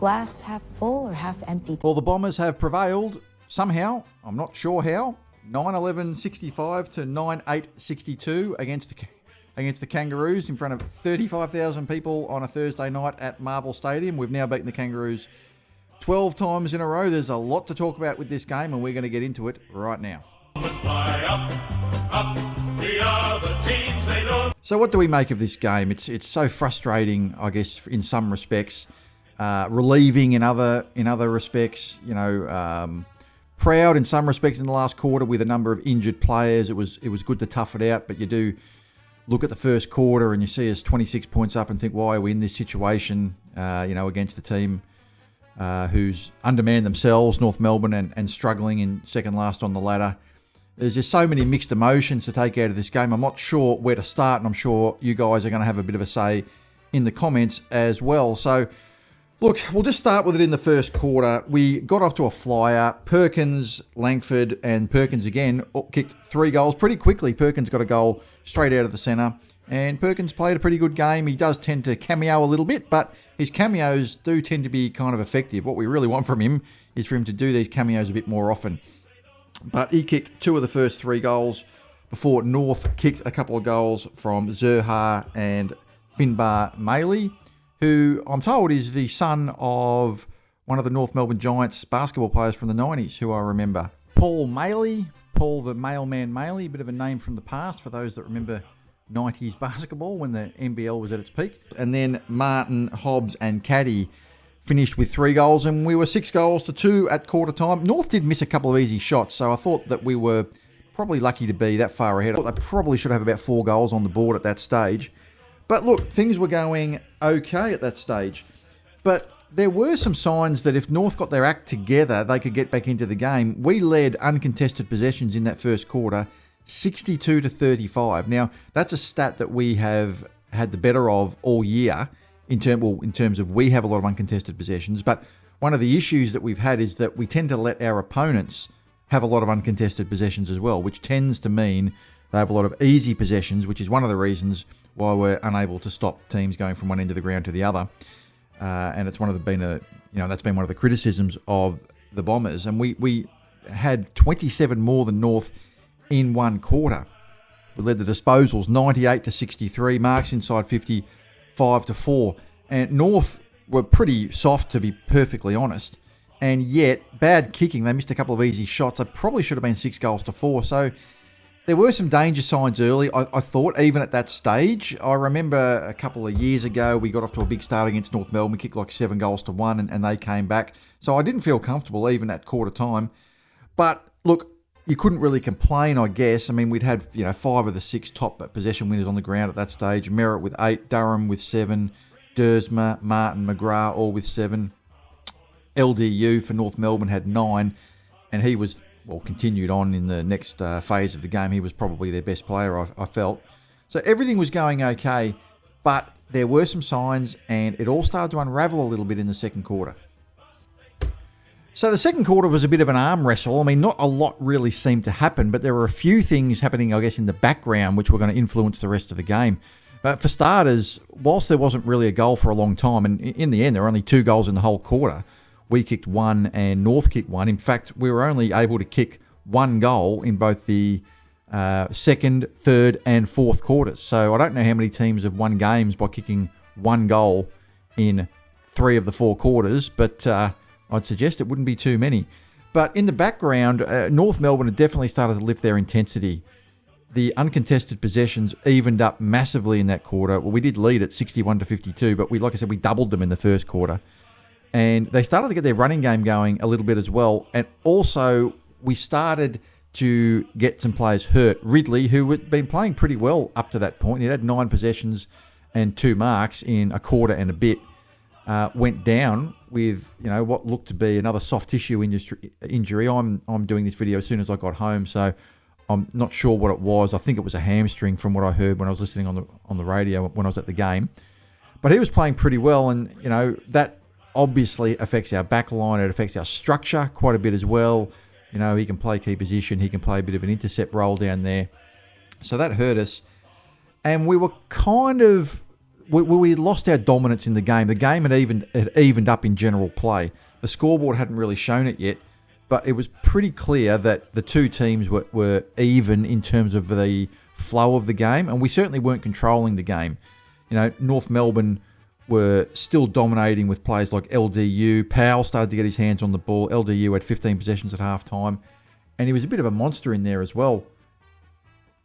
glass half full or half empty? Well, the Bombers have prevailed somehow. I'm not sure how. 9-11-65 to 9-8-62 against the Kangaroos in front of 35,000 people on a Thursday night at Marvel Stadium. We've now beaten the Kangaroos 12 times in a row. There's a lot to talk about with this game, and we're going to get into it right now. So what do we make of this game? It's so frustrating, I guess, in some respects. Relieving in other respects. Proud in some respects in the last quarter with a number of injured players. It was good to tough it out, but you do look at the first quarter and you see us 26 points up and think, why are we in this situation? Against the team who's undermanned themselves, North Melbourne, and struggling in second last on the ladder. There's just so many mixed emotions to take out of this game. I'm not sure where to start, and I'm sure you guys are going to have a bit of a say in the comments as well. So, look, we'll just start with it in the first quarter. We got off to a flyer. Perkins, Langford, and Perkins again kicked 3 goals pretty quickly. Perkins got a goal straight out of the centre, and Perkins played a pretty good game. He does tend to cameo a little bit, but his cameos do tend to be kind of effective. What we really want from him is for him to do these cameos a bit more often. But he kicked 2 of the first 3 goals before North kicked a couple of goals from Zerha and Finbar Maley, who I'm told is the son of one of the North Melbourne Giants basketball players from the 90s, who I remember. Paul the Mailman Maley, a bit of a name from the past for those that remember 90s basketball when the NBL was at its peak. And then Martin, Hobbs and Caddy finished with 3 goals, and we were 6 goals to 2 at quarter time. North did miss a couple of easy shots, so I thought that we were probably lucky to be that far ahead. I thought they probably should have about 4 goals on the board at that stage. But look, things were going okay at that stage. But there were some signs that if North got their act together, they could get back into the game. We led uncontested possessions in that first quarter, 62 to 35. Now, that's a stat that we have had the better of all year in terms of we have a lot of uncontested possessions. But one of the issues that we've had is that we tend to let our opponents have a lot of uncontested possessions as well, which tends to mean they have a lot of easy possessions, which is one of the reasons why we're unable to stop teams going from one end of the ground to the other. And it's that's been one of the criticisms of the Bombers. And we had 27 more than North in one quarter. We led the disposals 98 to 63, marks inside 50, 5 to 4. And North were pretty soft, to be perfectly honest. And yet, bad kicking. They missed a couple of easy shots. They probably should have been 6 goals to 4. So there were some danger signs early, I thought, even at that stage. I remember a couple of years ago, we got off to a big start against North Melbourne. We kicked like 7 goals to 1, and they came back. So I didn't feel comfortable even at quarter time. But look, you couldn't really complain, I guess. I mean, we'd had 5 of the 6 top possession winners on the ground at that stage. Merrett with 8, Durham with 7, Dersma, Martin, McGrath all with 7. LDU for North Melbourne had 9, and he was, continued on in the next phase of the game. He was probably their best player, I felt. So everything was going okay, but there were some signs, and it all started to unravel a little bit in the second quarter. So the second quarter was a bit of an arm wrestle. I mean, not a lot really seemed to happen, but there were a few things happening, I guess, in the background, which were going to influence the rest of the game. But for starters, whilst there wasn't really a goal for a long time, and in the end there were only 2 goals in the whole quarter, we kicked 1 and North kicked 1. In fact, we were only able to kick 1 goal in both the second, third and fourth quarters. So I don't know how many teams have won games by kicking 1 goal in 3 of the 4 quarters, but I'd suggest it wouldn't be too many. But in the background, North Melbourne had definitely started to lift their intensity. The uncontested possessions evened up massively in that quarter. Well, we did lead at 61 to 52, but like I said, we doubled them in the first quarter. And they started to get their running game going a little bit as well. And also, we started to get some players hurt. Ridley, who had been playing pretty well up to that point, he had 9 possessions and 2 marks in a quarter and a bit, went down with what looked to be another soft tissue injury. I'm doing this video as soon as I got home, so I'm not sure what it was. I think it was a hamstring from what I heard when I was listening on the radio when I was at the game. But he was playing pretty well, and that obviously affects our back line. It affects our structure quite a bit as well. He can play key position. He can play a bit of an intercept role down there. So that hurt us. And we were kind of we lost our dominance in the game. The game had evened up in general play. The scoreboard hadn't really shown it yet, but it was pretty clear that the two teams were even in terms of the flow of the game, and we certainly weren't controlling the game. North Melbourne were still dominating with players like LDU. Powell started to get his hands on the ball. LDU had 15 possessions at halftime, and he was a bit of a monster in there as well.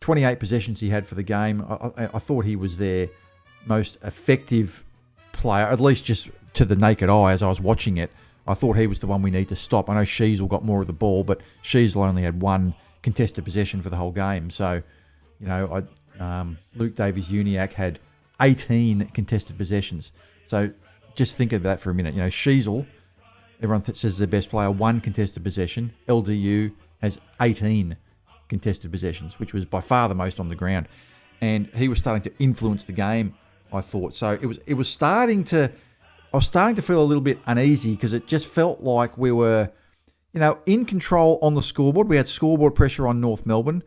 28 possessions he had for the game. I thought he was their most effective player, at least just to the naked eye as I was watching it. I thought he was the one we need to stop. I know Sheasel got more of the ball, but Sheasel only had one contested possession for the whole game. So, Luke Davies-Uniacke had 18 contested possessions. So just think of that for a minute. Sheasel, everyone says their best player, one contested possession. LDU has 18 contested possessions, which was by far the most on the ground. And he was starting to influence the game, I thought. So I was starting to feel a little bit uneasy because it just felt like we were, in control on the scoreboard. We had scoreboard pressure on North Melbourne,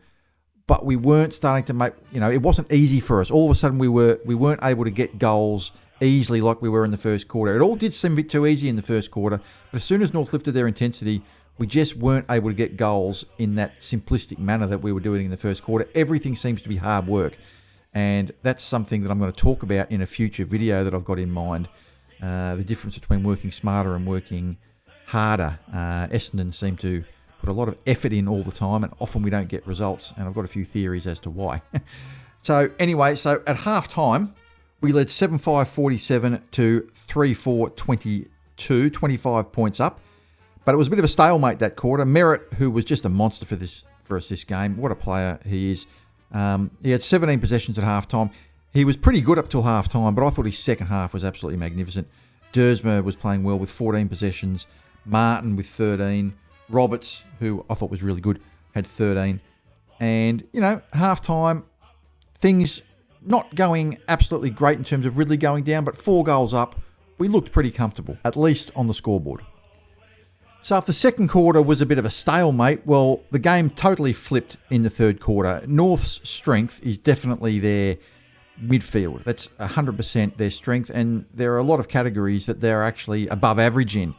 but we weren't starting to make, it wasn't easy for us. All of a sudden we weren't able to get goals easily like we were in the first quarter. It all did seem a bit too easy in the first quarter, but as soon as North lifted their intensity, we just weren't able to get goals in that simplistic manner that we were doing in the first quarter. Everything seems to be hard work, and that's something that I'm going to talk about in a future video that I've got in mind. The difference between working smarter and working harder. Essendon seem to put a lot of effort in all the time, and often we don't get results, and I've got a few theories as to why. So at half-time, we led 7-5-47 to 3-4-22, 25 points up. But it was a bit of a stalemate that quarter. Merrett, who was just a monster for us this game, what a player he is. He had 17 possessions at halftime. He was pretty good up till halftime, but I thought his second half was absolutely magnificent. Dersma was playing well with 14 possessions. Martin with 13. Roberts, who I thought was really good, had 13. And, halftime, things not going absolutely great in terms of Ridley going down, but 4 goals up. We looked pretty comfortable, at least on the scoreboard. So if the second quarter was a bit of a stalemate, well, the game totally flipped in the third quarter. North's strength is definitely their midfield. That's 100% their strength, and there are a lot of categories that they're actually above average in.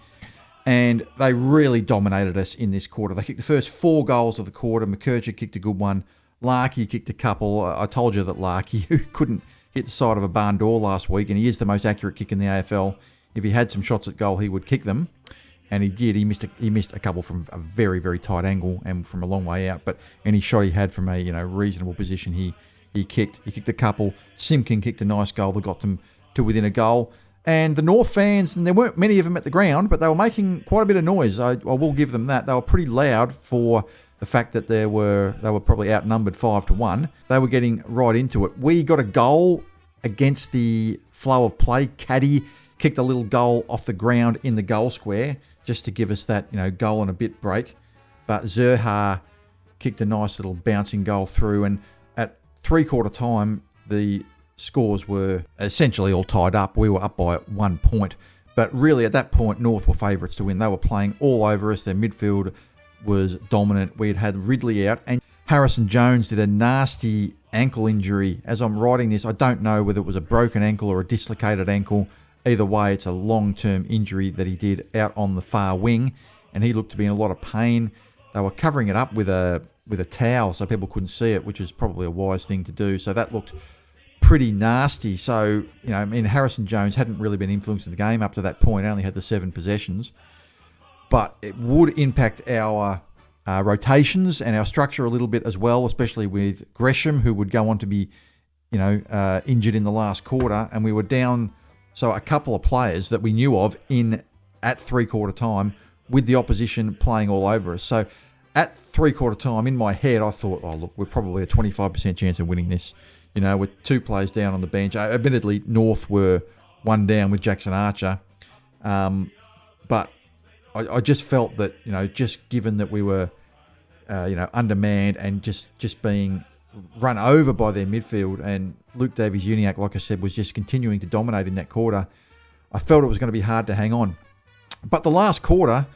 And they really dominated us in this quarter. They kicked the first 4 goals of the quarter. McKercher kicked a good one. Larkey kicked a couple. I told you that Larkey, who couldn't hit the side of a barn door last week, and he is the most accurate kick in the AFL. If he had some shots at goal, he would kick them. And he did. He missed a couple from a very, very tight angle and from a long way out. But any shot he had from a reasonable position, he kicked. He kicked a couple. Simpkin kicked a nice goal that got them to within a goal. And the North fans, and there weren't many of them at the ground, but they were making quite a bit of noise. I will give them that. They were pretty loud for the fact that they were probably outnumbered 5-1. They were getting right into it. We got a goal against the flow of play. Caddy kicked a little goal off the ground in the goal square, just to give us that, goal and a bit break. But Zerha kicked a nice little bouncing goal through, and at three-quarter time, the scores were essentially all tied up. We were up by 1 point. But really, at that point, North were favourites to win. They were playing all over us. Their midfield was dominant. We had Ridley out, and Harrison Jones did a nasty ankle injury. As I'm writing this, I don't know whether it was a broken ankle or a dislocated ankle. Either way, it's a long-term injury that he did out on the far wing, and he looked to be in a lot of pain. They were covering it up with a towel so people couldn't see it, which was probably a wise thing to do. So that looked pretty nasty. So, Harrison Jones hadn't really been influencing the game up to that point. Only had the 7 possessions. But it would impact our rotations and our structure a little bit as well, especially with Gresham, who would go on to be, injured in the last quarter. And we were down... So a couple of players that we knew of at three-quarter time with the opposition playing all over us. So at three-quarter time, in my head, I thought, look, we're probably a 25% chance of winning this. With 2 players down on the bench. Admittedly, North were 1 down with Jackson Archer. But I just felt that, just given that we were, undermanned and just being run over by their midfield, and Luke Davies-Uniacke, like I said, was just continuing to dominate in that quarter, I felt it was going to be hard to hang on. But the last quarter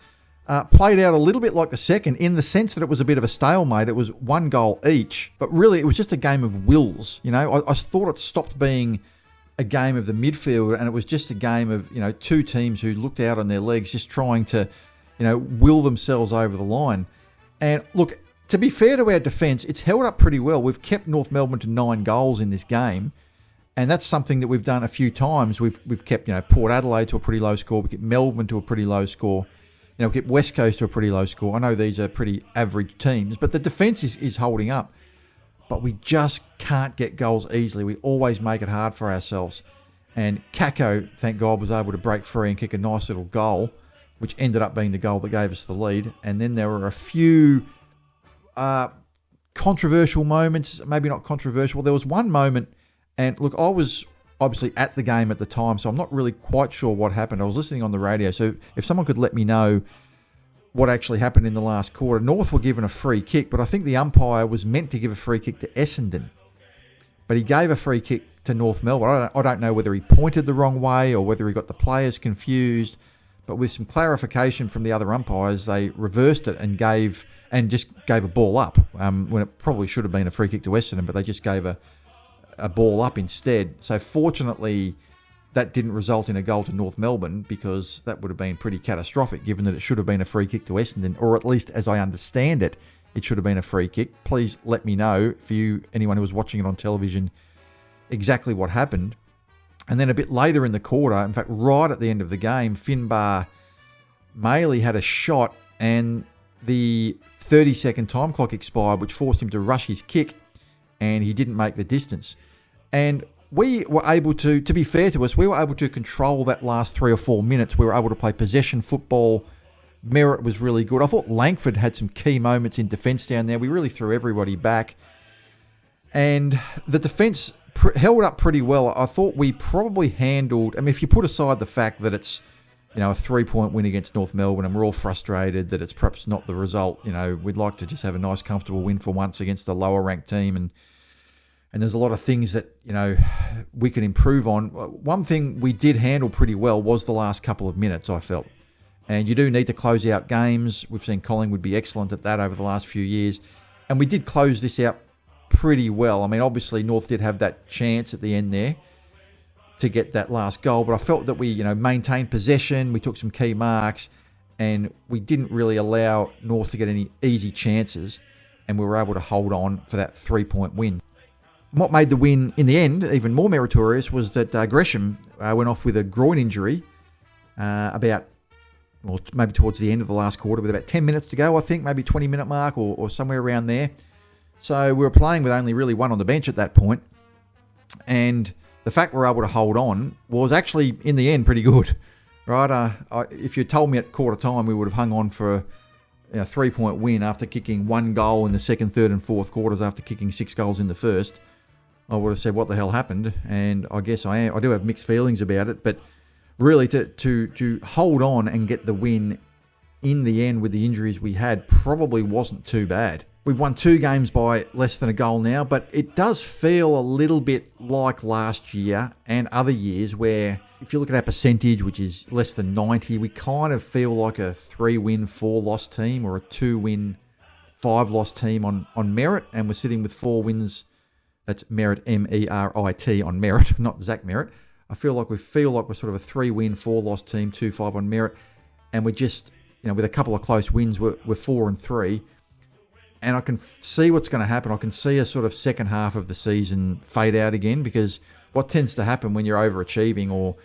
played out a little bit like the second, in the sense that it was a bit of a stalemate. It was 1 goal each, but really it was just a game of wills. I thought it stopped being a game of the midfield, and it was just a game of, two teams who looked out on their legs, just trying to, will themselves over the line. And look, to be fair to our defence, it's held up pretty well. We've kept North Melbourne to 9 goals in this game, and that's something that we've done a few times. We've kept, Port Adelaide to a pretty low score. We kept Melbourne to a pretty low score. We kept West Coast to a pretty low score. I know these are pretty average teams, but the defence is holding up. But we just can't get goals easily. We always make it hard for ourselves. And Kako, thank God, was able to break free and kick a nice little goal, which ended up being the goal that gave us the lead. And then there were a few controversial moments, maybe not controversial. There was one moment, and look, I was obviously at the game at the time, so I'm not really quite sure what happened. I was listening on the radio, so if someone could let me know what actually happened in the last quarter. North were given a free kick, but I think the umpire was meant to give a free kick to Essendon. But he gave a free kick to North Melbourne. I don't know whether he pointed the wrong way or whether he got the players confused. But with some clarification from the other umpires, they reversed it and just gave a ball up when it probably should have been a free kick to Essendon, but they just gave a ball up instead. So fortunately, that didn't result in a goal to North Melbourne, because that would have been pretty catastrophic, given that it should have been a free kick to Essendon, or at least as I understand it, it should have been a free kick. Please let me know, anyone who was watching it on television, exactly what happened. And then a bit later in the quarter, in fact, right at the end of the game, Finbar Maley had a shot and the 30-second time clock expired, which forced him to rush his kick, and he didn't make the distance. And we were able to be fair to us, we were able to control that last 3 or 4 minutes. We were able to play possession football. Merrett was really good. I thought Langford had some key moments in defence down there. We really threw everybody back. And the defence held up pretty well. I thought we probably handled... if you put aside the fact that it's, a 3-point win against North Melbourne and we're all frustrated that it's perhaps not the result. We'd like to just have a nice, comfortable win for once against a lower-ranked team, and there's a lot of things that, we can improve on. One thing we did handle pretty well was the last couple of minutes, I felt. And you do need to close out games. We've seen Collingwood be excellent at that over the last few years. And we did close this out pretty well. Obviously, North did have that chance at the end there to get that last goal. But I felt that we, maintained possession. We took some key marks. And we didn't really allow North to get any easy chances. And we were able to hold on for that 3-point win. What made the win in the end even more meritorious was that Gresham went off with a groin injury maybe towards the end of the last quarter with about 10 minutes to go, I think, maybe 20-minute mark or somewhere around there. So we were playing with only really one on the bench at that point. And the fact we were able to hold on was actually, in the end, pretty good. Right? If you told me at quarter time we would have hung on for a 3-point win after kicking 1 goal in the second, third and fourth quarters after kicking 6 goals in the first, I would have said, what the hell happened? And I guess I do have mixed feelings about it, but really to hold on and get the win in the end with the injuries we had probably wasn't too bad. We've won 2 games by less than a goal now, but it does feel a little bit like last year and other years where if you look at our percentage, which is less than 90, we kind of feel like a 3-win, 4-loss team or a 2-win, 5-loss team on merit, and we're sitting with 4 wins. That's Merrett, M-E-R-I-T, on merit, not Zac Merrett. I feel like we're sort of a 3-win, 4-loss team, 2-5 on merit. And we're just, with a couple of close wins, we're 4-3. And I can see what's going to happen. I can see a sort of second half of the season fade out again, because what tends to happen when you're overachieving, or,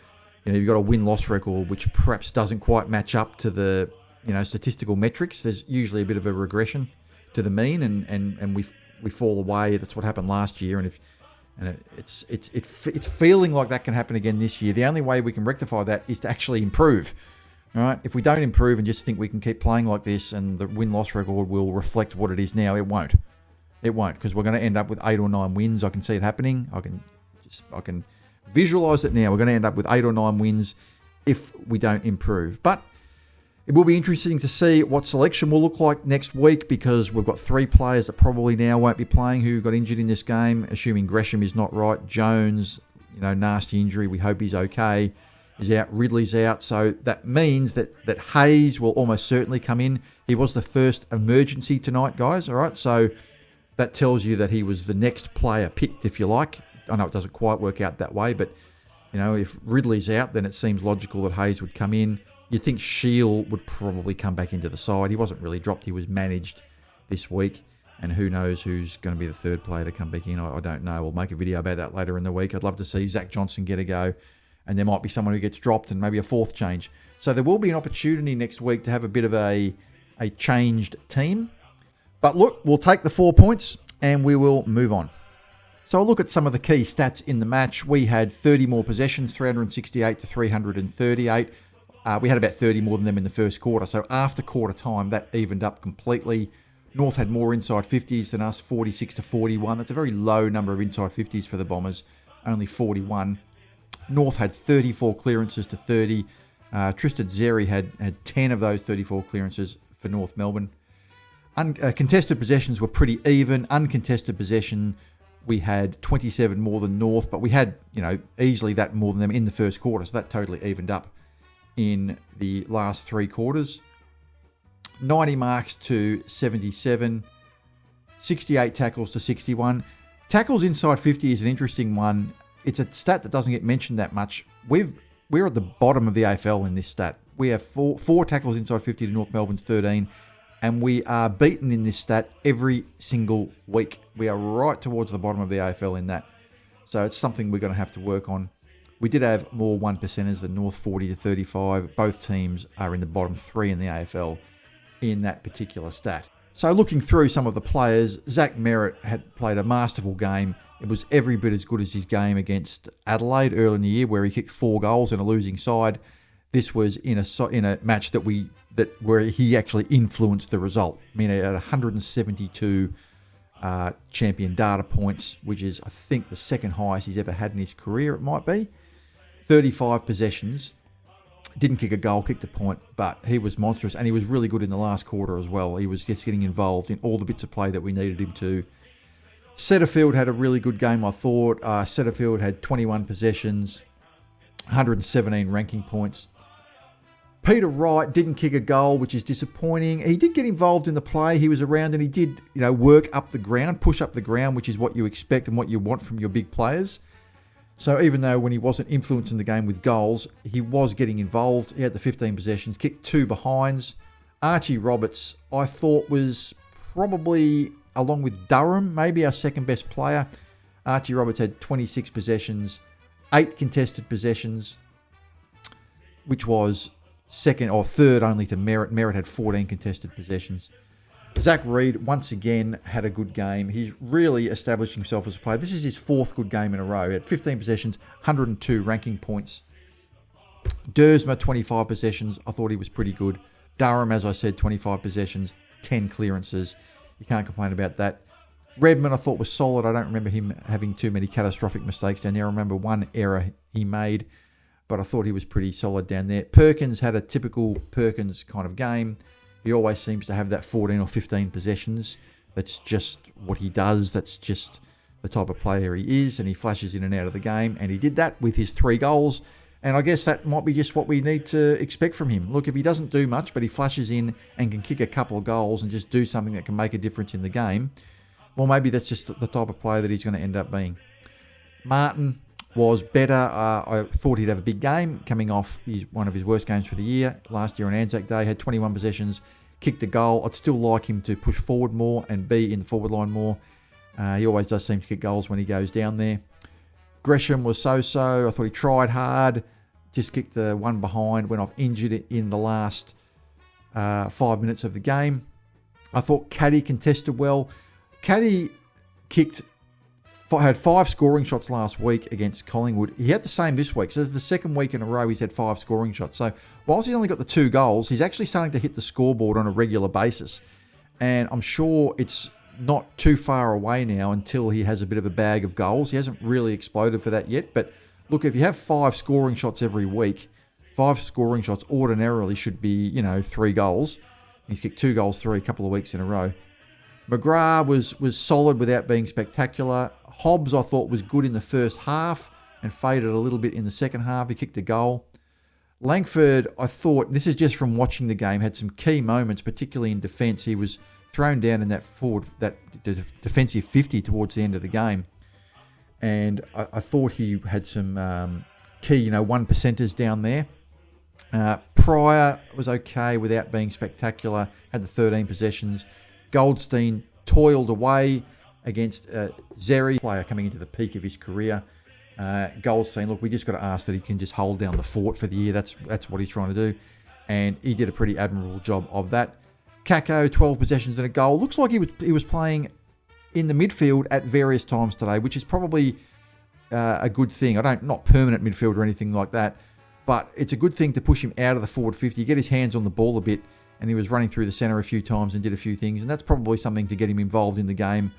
you've got a win-loss record which perhaps doesn't quite match up to the, statistical metrics, there's usually a bit of a regression to the mean, and we fall away. That's what happened last year, and it's feeling like that can happen again this year. The only way we can rectify that is to actually improve. All right, if we don't improve and just think we can keep playing like this and the win-loss record will reflect what it is now, it won't. It won't, because we're going to end up with 8 or 9 wins. I can see it happening. I can visualise it now. We're going to end up with 8 or 9 wins if we don't improve. But it will be interesting to see what selection will look like next week, because we've got 3 players that probably now won't be playing who got injured in this game, assuming Gresham is not right. Jones, nasty injury. We hope he's okay. Is out. Ridley's out. So that means that Hayes will almost certainly come in. He was the first emergency tonight, guys. All right. So that tells you that he was the next player picked, if you like. I know it doesn't quite work out that way, but You know, if Ridley's out, then it seems logical that Hayes would come in. You'd think Shield would probably come back into the side. He wasn't really dropped. He was managed this week. And who knows who's going to be the third player to come back in. I don't know. We'll make a video about that later in the week. I'd love to see Zach Johnson get a go. And there might be someone who gets dropped and maybe a fourth change. So there will be an opportunity next week to have a bit of a changed team. But look, we'll take the 4 points and we will move on. So I'll look at some of the key stats in the match. We had 30 more possessions, 368 to 338. We had about 30 more than them in the first quarter. So after quarter time, that evened up completely. North had more inside 50s than us, 46 to 41. That's a very low number of inside 50s for the Bombers, only 41. North had 34 clearances to 30. Tristan Xerri had 10 of those 34 clearances for North Melbourne. Contested possessions were pretty even. Uncontested possession, we had 27 more than North, but we had, easily that more than them in the first quarter. So that totally evened up in the last three quarters. 90 marks to 77, 68 tackles to 61. Tackles inside 50 is an interesting one. It's a stat that doesn't get mentioned that much. We're at the bottom of the AFL in this stat. We have four tackles inside 50 to North Melbourne's 13, and we are beaten in this stat every single week. We are right towards the bottom of the AFL in that. So it's something we're going to have to work on. We did have more 1%ers than North, 40 to 35. Both teams are in the bottom three in the AFL in that particular stat. So looking through some of the players, Zac Merrett had played a masterful game. It was every bit as good as his game against Adelaide early in the year, where he kicked 4 goals in a losing side. This was in a match where he actually influenced the result. I mean, he had 172 champion data points, which is, I think, the second highest he's ever had in his career, it might be. 35 possessions. Didn't kick a goal, kicked a point, but he was monstrous, and he was really good in the last quarter as well. He was just getting involved in all the bits of play that we needed him to. Setterfield had a really good game, I thought. Setterfield had 21 possessions, 117 ranking points. Peter Wright didn't kick a goal, which is disappointing. He did get involved in the play. He was around and he did, work up the ground, push up the ground, which is what you expect and what you want from your big players. So even though when he wasn't influencing the game with goals, he was getting involved. He had the 15 possessions, kicked 2 behinds. Archie Roberts, I thought, was probably, along with Durham, maybe our second best player. Archie Roberts had 26 possessions, 8 contested possessions, which was second or third only to Merrett. Merrett had 14 contested possessions. Zach Reid, once again, had a good game. He's really established himself as a player. This is his 4th good game in a row. He had 15 possessions, 102 ranking points. Dersma, 25 possessions. I thought he was pretty good. Durham, as I said, 25 possessions, 10 clearances. You can't complain about that. Redmond, I thought, was solid. I don't remember him having too many catastrophic mistakes down there. I remember one error he made, but I thought he was pretty solid down there. Perkins had a typical Perkins kind of game. He always seems to have that 14 or 15 possessions. That's just what he does. That's just the type of player he is, and he flashes in and out of the game. And he did that with his 3 goals. And I guess that might be just what we need to expect from him. Look, if he doesn't do much, but he flashes in and can kick a couple of goals and just do something that can make a difference in the game, well, maybe that's just the type of player that he's going to end up being. Martin was better. I thought he'd have a big game coming off one of his worst games for the year. Last year on Anzac Day, had 21 possessions, kicked a goal. I'd still like him to push forward more and be in the forward line more. He always does seem to kick goals when he goes down there. Gresham was so-so. I thought he tried hard, just kicked the one behind, went off injured in the last 5 minutes of the game. I thought Caddy contested well. Caddy had 5 scoring shots last week against Collingwood. He had the same this week. So the second week in a row he's had 5 scoring shots. So whilst he's only got the 2 goals, he's actually starting to hit the scoreboard on a regular basis. And I'm sure it's not too far away now until he has a bit of a bag of goals. He hasn't really exploded for that yet. But look, if you have 5 scoring shots every week, 5 scoring shots ordinarily should be, 3 goals. He's kicked 2 goals 3 a couple of weeks in a row. McGrath was solid without being spectacular. Hobbs, I thought, was good in the first half and faded a little bit in the second half. He kicked a goal. Langford, I thought, this is just from watching the game, had some key moments, particularly in defence. He was thrown down in that defensive 50 towards the end of the game. And I thought he had some key, 1%ers down there. Pryor was okay without being spectacular, had the 13 possessions. Goldstein toiled away against Zeri, player coming into the peak of his career. Goldstein, look, we just got to ask that he can just hold down the fort for the year. That's what he's trying to do. And he did a pretty admirable job of that. Kako, 12 possessions and a goal. Looks like he was playing in the midfield at various times today, which is probably a good thing. Not permanent midfield or anything like that, but it's a good thing to push him out of the forward 50, get his hands on the ball a bit, and he was running through the centre a few times and did a few things, and that's probably something to get him involved in the game,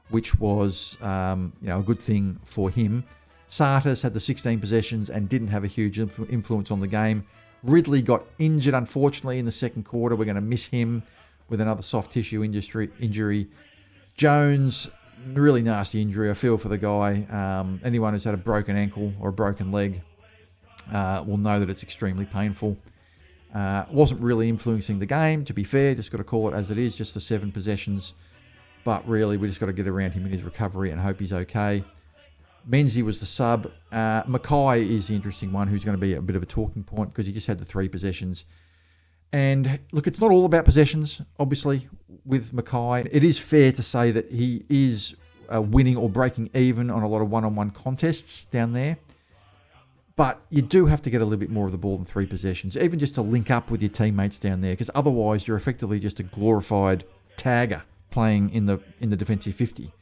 which was a good thing for him. Sartis had the 16 possessions and didn't have a huge influence on the game. Ridley got injured, unfortunately, in the second quarter. We're going to miss him with another soft tissue injury. Jones, really nasty injury. I feel for the guy. Anyone who's had a broken ankle or a broken leg will know that it's extremely painful. Wasn't really influencing the game, to be fair. Just got to call it as it is, just the 7 possessions. But really, we just got to get around him in his recovery and hope he's okay. Menzies was the sub. Mackay is the interesting one, who's going to be a bit of a talking point because he just had the 3 possessions. And look, it's not all about possessions, obviously, with Mackay. It is fair to say that he is winning or breaking even on a lot of one-on-one contests down there. But you do have to get a little bit more of the ball than 3 possessions, even just to link up with your teammates down there, because otherwise you're effectively just a glorified tagger playing in the defensive 50.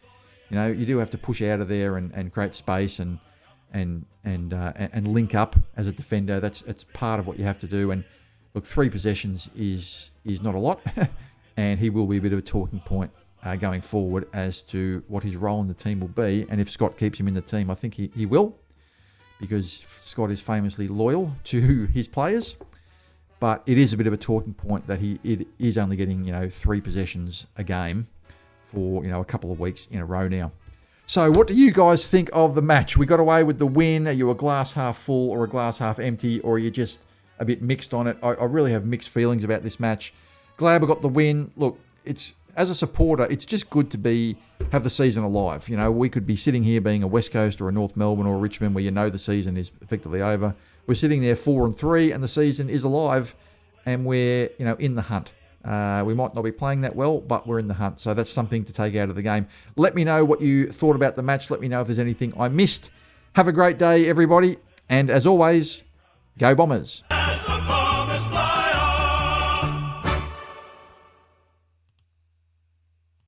You do have to push out of there and create space and link up as a defender. It's part of what you have to do. And look, 3 possessions is not a lot, and he will be a bit of a talking point going forward as to what his role in the team will be. And if Scott keeps him in the team, I think he will, because Scott is famously loyal to his players. But it is a bit of a talking point that he is only getting 3 possessions a game for a couple of weeks in a row now. So what do you guys think of the match? We got away with the win. Are you a glass half full or a glass half empty, or are you just a bit mixed on it? I really have mixed feelings about this match. Glad we got the win. Look, as a supporter, it's just good to have the season alive. We could be sitting here being a West Coast or a North Melbourne or a Richmond where the season is effectively over. We're sitting there 4-3 and the season is alive, and we're in the hunt. We might not be playing that well, but we're in the hunt. So that's something to take out of the game. Let me know what you thought about the match. Let me know if there's anything I missed. Have a great day, everybody. And as always, go Bombers.